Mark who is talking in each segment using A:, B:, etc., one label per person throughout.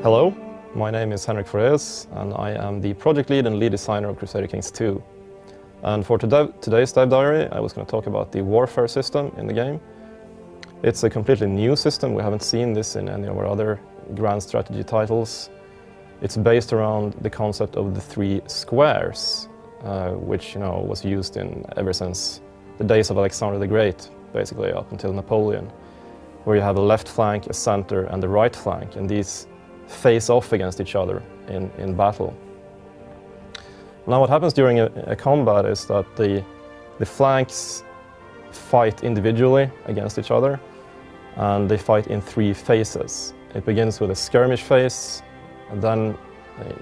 A: Hello, my name is Henrik Forez and I am the project lead and lead designer of Crusader Kings II. And for today's dive diary, I was going to talk about the warfare system in the game. It's a completely new system. We haven't seen this in any of our other grand strategy titles. It's based around the concept of the three squares, which was used ever since the days of Alexander the Great, basically up until Napoleon, where you have a left flank, a center, and a right flank, and these face off against each other in battle. Now what happens during a combat is that the flanks fight individually against each other, and they fight in three phases. It begins with a skirmish phase, and then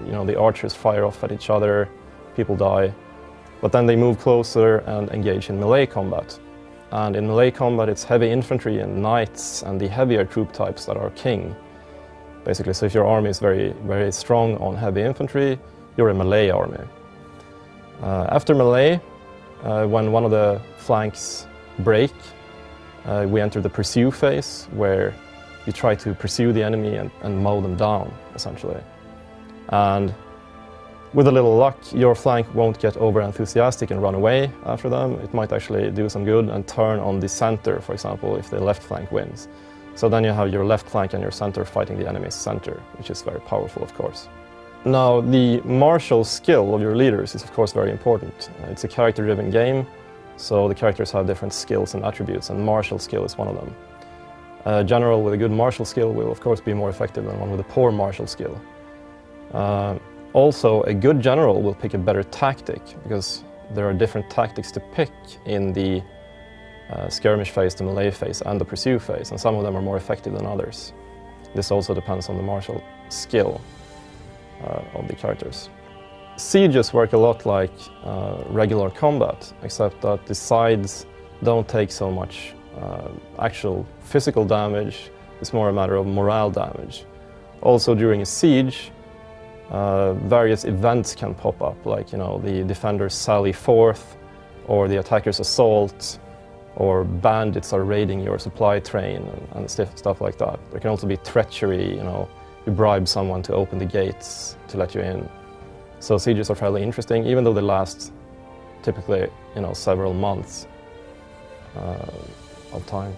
A: the archers fire off at each other, people die, but then they move closer and engage in melee combat. And in melee combat it's heavy infantry and knights and the heavier troop types that are king. Basically, so if your army is very, very strong on heavy infantry, you're a melee army. After melee, when one of the flanks break, we enter the pursue phase, where you try to pursue the enemy and mow them down, essentially. And with a little luck, your flank won't get over-enthusiastic and run away after them. It might actually do some good and turn on the center, for example, if the left flank wins. So then you have your left flank and your center fighting the enemy's center, which is very powerful, of course. Now, the martial skill of your leaders is, of course, very important. It's a character-driven game, so the characters have different skills and attributes, and martial skill is one of them. A general with a good martial skill will, of course, be more effective than one with a poor martial skill. Also, a good general will pick a better tactic, because there are different tactics to pick in the skirmish phase, the melee phase, and the pursue phase, and some of them are more effective than others. This also depends on the martial skill of the characters. Sieges work a lot like regular combat, except that the sides don't take so much actual physical damage. It's more a matter of morale damage. Also, during a siege, various events can pop up, like the defenders sally forth, or the attackers assault, or bandits are raiding your supply train and stuff like that. There can also be treachery, you bribe someone to open the gates to let you in. So sieges are fairly interesting, even though they last typically several months of time.